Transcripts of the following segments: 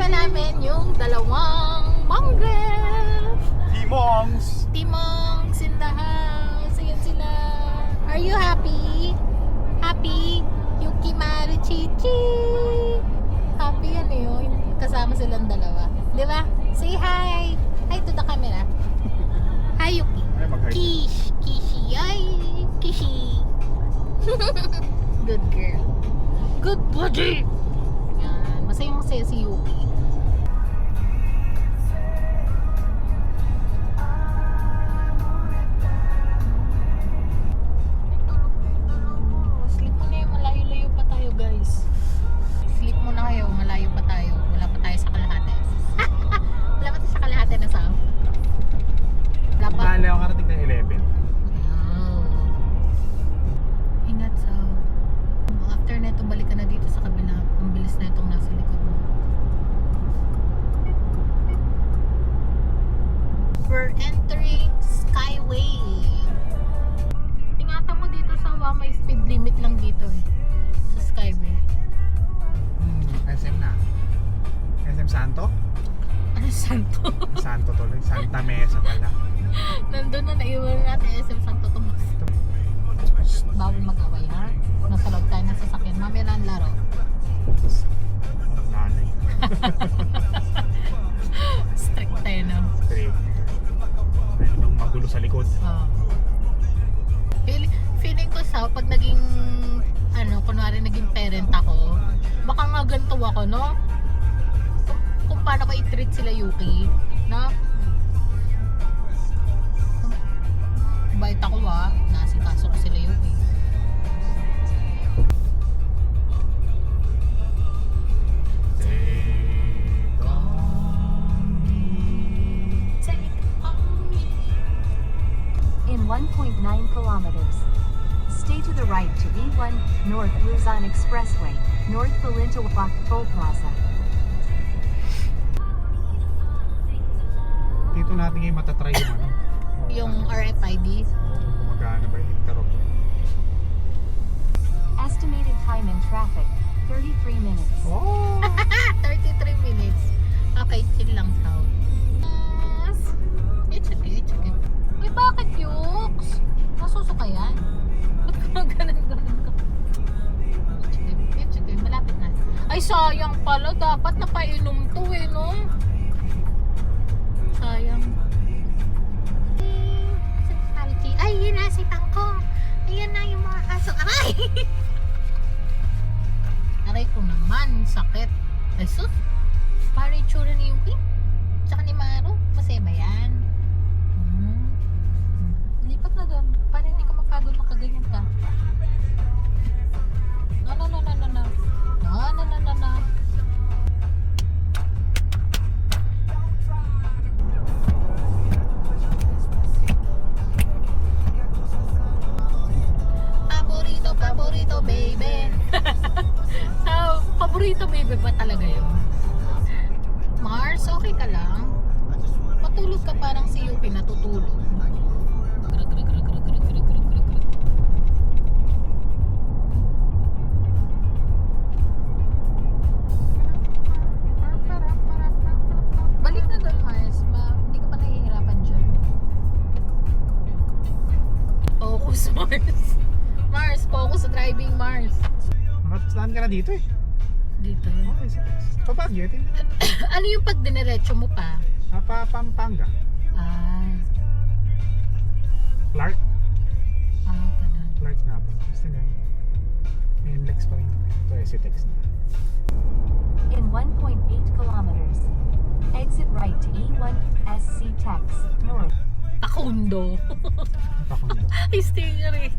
kasama namin yung dalawang mongrel. Timongs! Timongs in the house. Ayan sila. Are you happy? Happy? Yuki, Maru, Chichi. Happy yan eh. Oh. Kasama silang dalawa. Di ba? Say hi. Hi to the camera. Hi, Yuki. Ay, mag-hi. Kish. Kishi. Ay. Kishi. Good girl. Good body. Yan. Masaya si Yuki. Sleep mo na yung malayo-layo pa tayo, guys. Sleep mo na kayo. Malayo pa tayo. Wala pa tayo sa kalahati. Wala pa tayo sa kalahati na sao. Wala pa. Dali ako karating ng 11. Ingat sao. After na ito, balik ka na dito sa kabila. Ang bilis na itong nasa likod mo. We're entering Skyway. Ingatan mo dito sa may speed limit lang dito eh. Sa Skyway. SM na. SM Santo? Ano Santo? Santo tuloy. Santa Mesa pala. Nandun na naiwan natin SM Santo Tomas. Bawal mag-away ha? Nasa loob tayo ng sasakyan. Mamaya lang laro. Nanay. Strict tayo no? Trip. Ayun, magulo sa likod. Oh. Feeling ko sa pag naging kunwari naging parent ako, baka nga ganito ako, no? Kung paano ko i-treat sila Yuki, no? Bait ako nasikaso ko sila Yuki. In 1.9 kilometers. Stay to the right to E1, North Luzon Expressway, North Balintawak Toll Plaza. Dito natin ngayon matatry yung Yung RFID. Kung gumagana ba yung interrupt. Estimated time in traffic, 33 minutes. Oh! 33 minutes. Okay, chill lang sao. It's okay, it's okay. Eh bakit Yux? Nasusuka yan? Ba't ka ganun ka? It's okay, malapit na. Ay sayang pala, dapat napainom to eh, no? Sayang. Ay, yun na si Tangko. Ayan na yung mga aso. Aray! Aray ko naman, sakit. Ay sus, para itsura ni Yuki. Tsaka ni Maru, masaya ba yan? Lipat na doon, para hindi ka makagod nakaganyan ka. No. No. Paborito baby. So, paborito baby ba talaga yun? Mars, okay ka lang? Matulog ka parang si Yuki natutulog. Balik na doon Mars, hindi ka pa nahihirapan dyan. Focus Mars. Mars, focus sa driving Mars. Saan ka na dito eh? Dito. Okay, sige. Papagyo, Ano yung pag diniretso mo pa? Pampanga. Clark? Ganun. Clark na ba? Basta nga. May Lex pa rin. Ito eh, si Tex na. In 1.8 kilometers. Exit right to E1, SC Tex, North. Pakundo. Pakundo. Ay, stinger eh.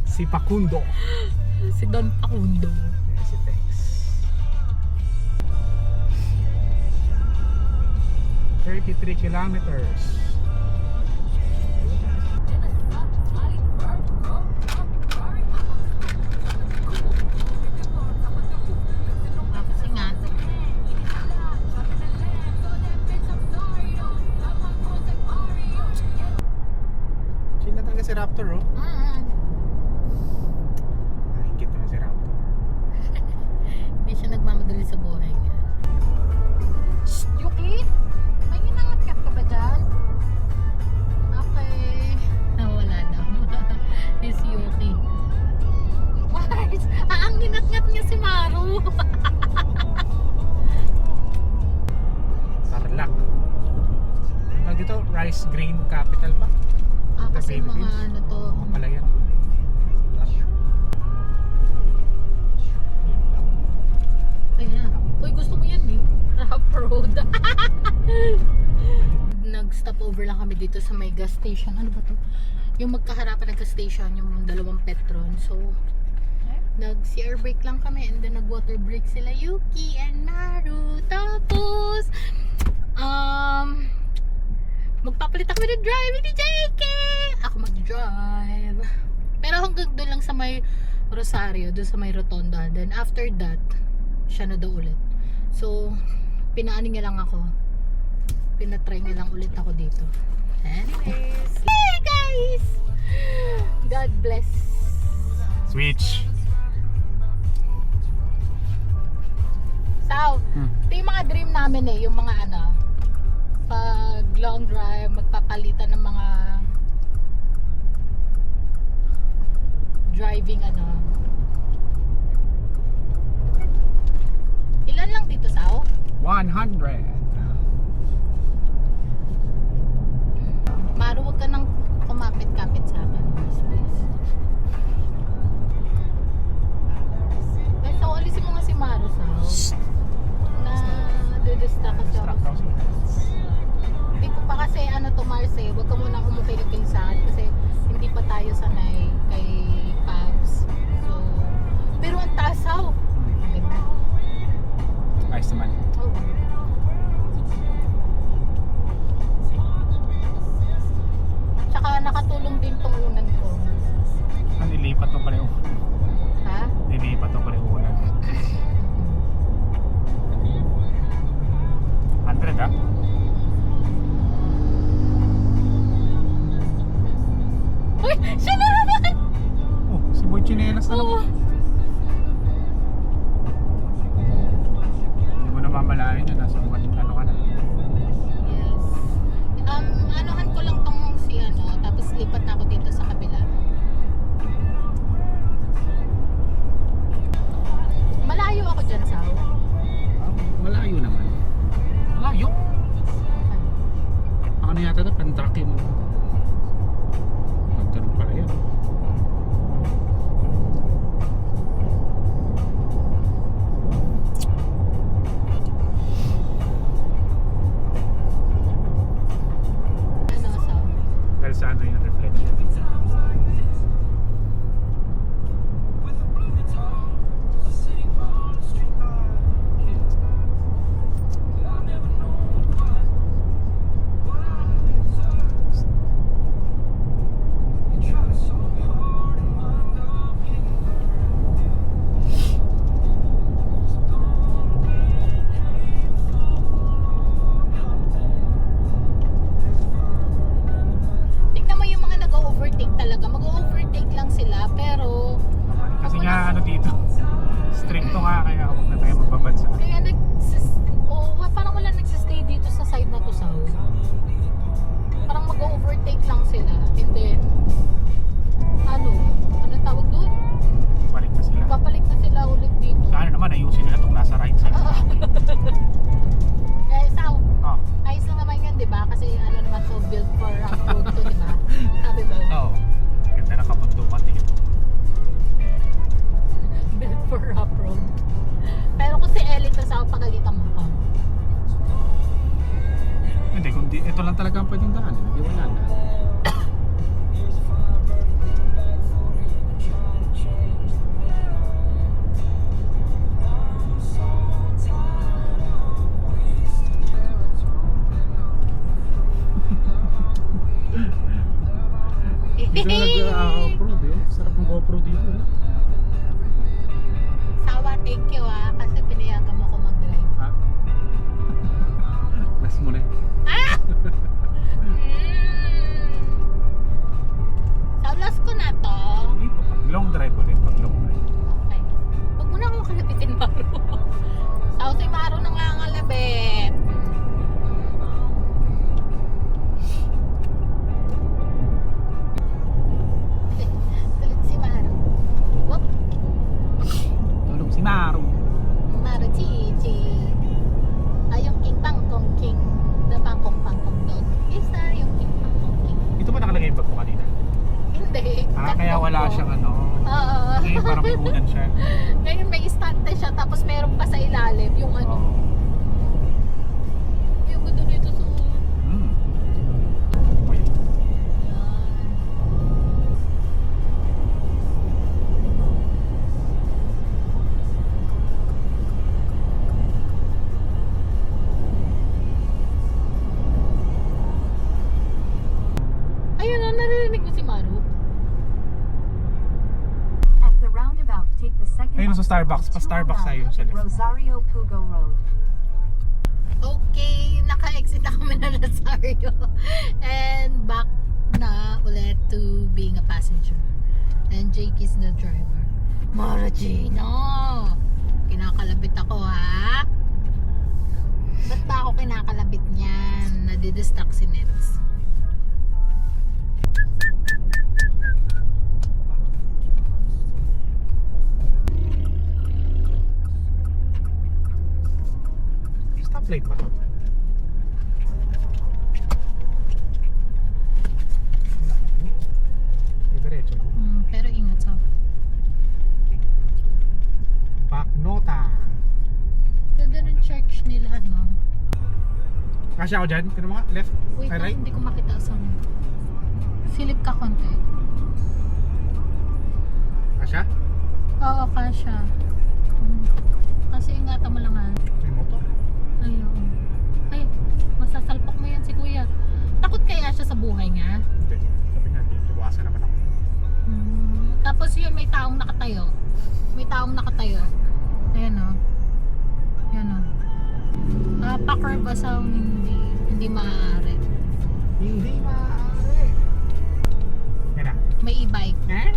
Si Pakundo. Si Don Pakundo. Si Tex. $33 kilometers. Kasi nga. Chill na talaga si Raptor, oh. Nakikita na si Raptor. Hindi siya nagmamadali sa buhay niya. Ice Green Capital ba? Kasi mga Philippines. ano to. Oo, pala yan. Ayun na. Uy, gusto mo yan eh. Rough road. Nag-stop over lang kami dito sa may gas station. Ano ba to? Yung magkaharapan ng gas station, yung dalawang Petron. So, nag-CR break lang kami and then nag-water break sila Yuki and Maru. Tapos, magpapalit ako ng drive ni JK. Ako mag-drive. Pero hanggang doon lang sa may Rosario, doon sa may Rotonda. Then after that, siya na daw ulit. So, pinaano niya lang ako. Pinatry niya lang ulit ako dito. Anyways, hey guys! God bless. Switch. So, ito yung mga dream namin eh, yung mga ano, pag long drive, magpapalitan ng mga driving ano. Ilan lang dito, Sao? 100. Maru, huwag ka nang kumapit-kapit sa akin. Please. So, alisin mo nga si Maru, Sao. Na dudista kasi ako. Hindi ko pa kasi ano to, Marce, huwag ka muna umukil-ukil sa akin kasi hindi pa tayo sanay kay Pabs. So, pero ang taas, Sao. Ang ganda. Ayos naman. Oh. Tsaka nakatulong din tong unan ko. Nilipat mo pala yung Ha? Nilipat mo pala yung ulan. 100 ah? Uy! Siya na naman! Oh, si Boy Chinelas na Oo. naman. Hindi mo na mamalayan na nasa ano ka na. Yes. Anuhan ko lang tong si ano, tapos lipat na ako dito sa kabila. Malayo ako dyan, Sao. Malayo naman. Malayo? Ano yata ito? Pantrack mo. Magkaroon pala yan. Ano, Sao? Dahil sa ano yung reflection. Tingnan mo yung mga nag-overtake talaga. Mag-overtake lang sila, pero Kasi nga ano dito, stricto nga kaya huwag na tayo magbabansa. kaya parang wala nagsistay dito sa side na to, Sao. Parang mag-overtake lang sila. And then, anong tawag doon? Balik na sila. Papalik na sila ulit dito. Sa ano naman, ayusin nila itong nasa right side. Sao, Oh. ayos lang naman yun, di ba? Kasi ano naman to, built for off-road to, di ba? Sabi mo, Oo. Ganda na kabundukan dito. built for off-road. Pero kung si Ellie to, Sao, pagalitan mo ko. Hindi, kung ito lang talaga ang pwedeng daan. Hindi wala na. Dito na nag-off-road eh. Sarap ng GoPro dito eh. Sawa, thank you kasi pinayagan mo ko mag-drive. Ha? Last mo na eh. Ah! Starbucks. Pa-Starbucks tayo sa left. Rosario Pugo Road. Okay, naka-exit na kami ng Rosario. And back na ulit to being a passenger. And Jake is the driver. Mara Gina! Kinakalabit ako ha? Ba't ba ako kinakalabit niyan? Nadidistract si Nets. Stoplight pa to. Diretso lang. Pero ingat sa Baknota. ganda ng church nila, no? Kasi ako dyan. Kano mga? Left? Wait Ay, lang, right? hindi ko makita sa silip ka konti. Kasya? Oo, kasha. Kasi ingatan mo lang ha. May motor. Ayun. Ay, masasalpak mo yan si kuya. Takot kaya siya sa buhay niya? Hindi. Sabi nga, di iwasan naman ako. Tapos yun, may taong nakatayo. May taong nakatayo. Ayan o. Ayan o. Pa-curve sa hindi maaari. Hindi maaari. Yan na. May e-bike. Eh?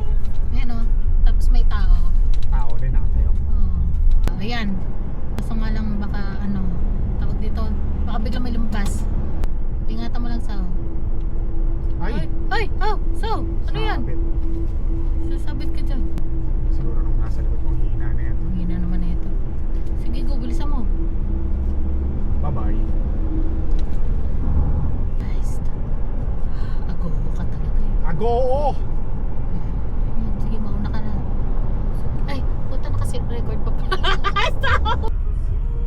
Ayan o. Tapos may tao. Tao din nakatayo. Oo. Ayan. Kaso nga lang baka tawag dito. Baka biglang may lumabas. Ingatan mo lang sa Ay! Ay! Oh! So! Ano yan? Sabit. Sasabit ka dyan. Siguro nung nasa likod kong hina na yan. Ang hina naman na ito. Sige, go. Bilisan mo. Bye-bye. Nice. Ago ka talaga eh. Agoo! Ayan, sige, mauna ka na. Ay, puta na kasi record pa. Stop!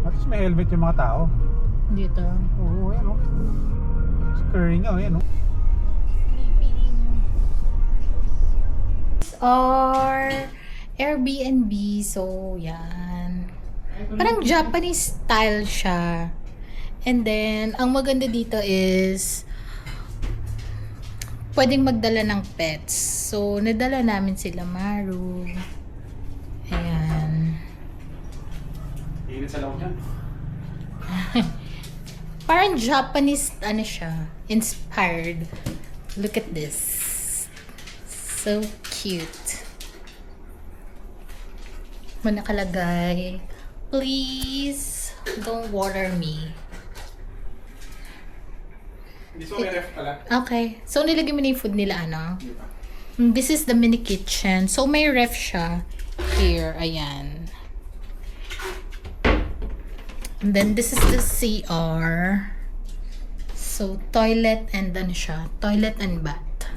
At least may helmet yung mga tao. Dito. Oo, yan o. Scurrying nga, yan o. Sleeping. Or Airbnb. So, yan. Parang Japanese style siya. And then, ang maganda dito is pwedeng magdala ng pets. So, nadala namin sila Maru. Ayan. Init sa loob yan. Parang Japanese, siya, inspired. Look at this. So cute. May nakalagay, please don't water me. Hindi so may ref pala. Okay. So, nilagay mo na yung food nila, This is the mini kitchen. So, may ref siya. Here, ayan. And then, this is the CR. So, toilet and siya. Toilet and bath.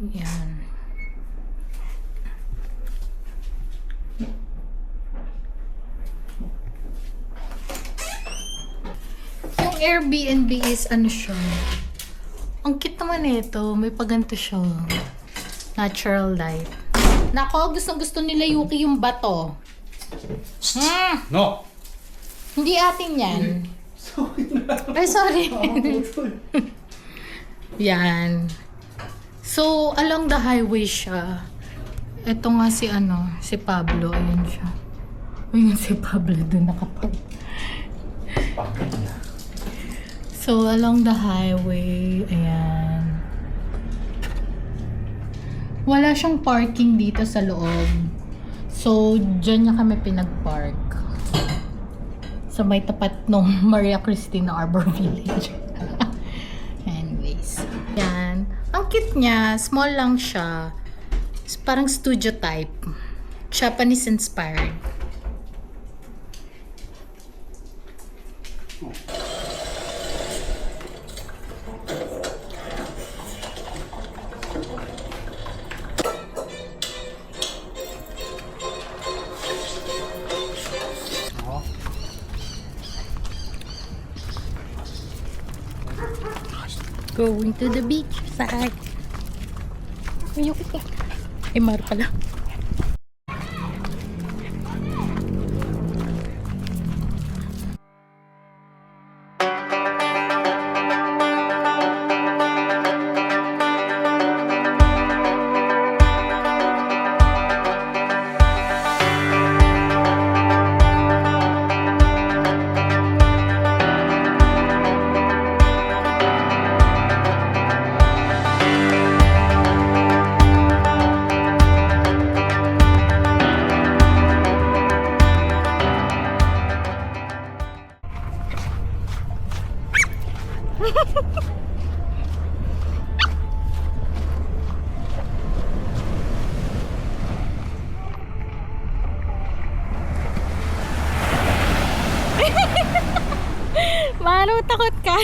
Ayan. Yung Airbnb is siya. Ang cute naman ito. May paganto siya. Natural light. Nako, gustong-gusto nila Yuki yung bato. No! Hindi atin yan. Sorry na. Ay, sorry. Yan. So, along the highway siya. Ito nga si Pablo. Ayan siya. Ayan si Pablo doon nakapag. So, along the highway, ayan. Wala siyang parking dito sa loob. So, dyan niya kami pinag-park. Sa may tapat ng Maria Cristina Arbor Village. Anyways. Yan. Ang cute niya. Small lang siya. Parang studio type. Japanese inspired. Going to the beach side. Ayoko pa. Ay, Mar pala. Maru, takot ka.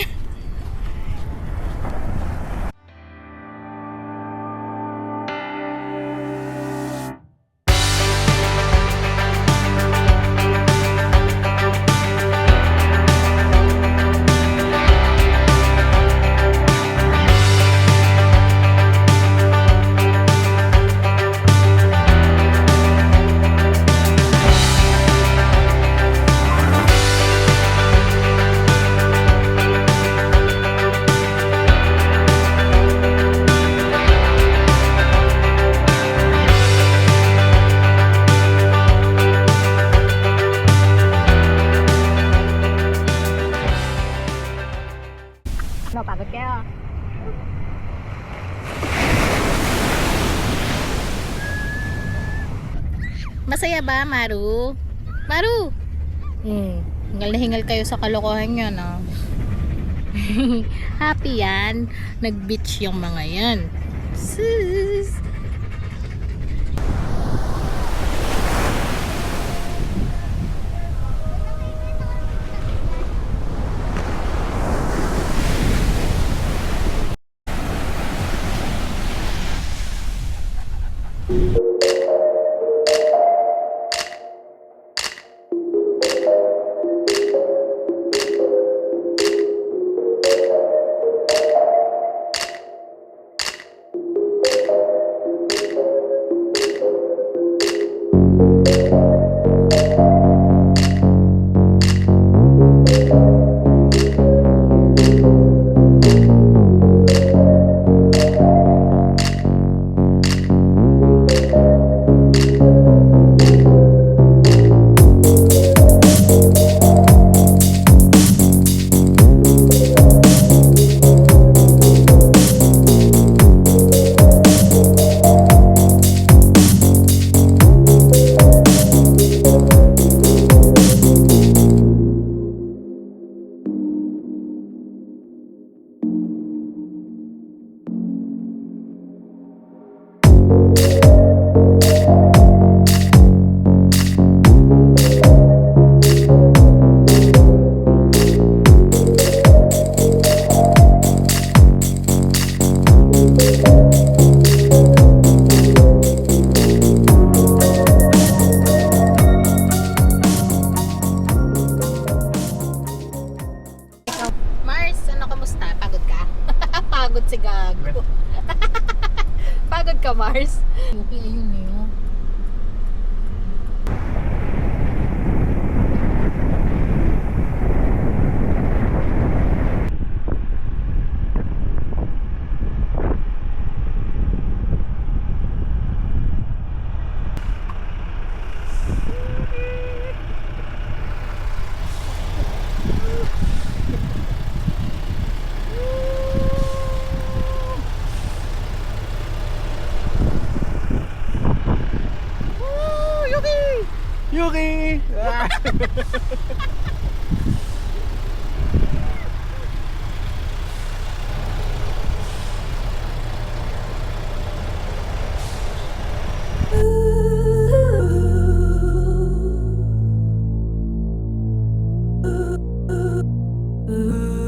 No, pagod kayo. Masaya ba, Maru? Maru! Hingal na hingal kayo sa kalokohan nyo, no? Happy yan. Nag-beach yung mga yan. Sus! Mars, ano kamusta? Pagod ka? Pagod si Gago. Pagod ka, Mars? Okay, ayun eh. Oh. Yuki! Ah! Ooh.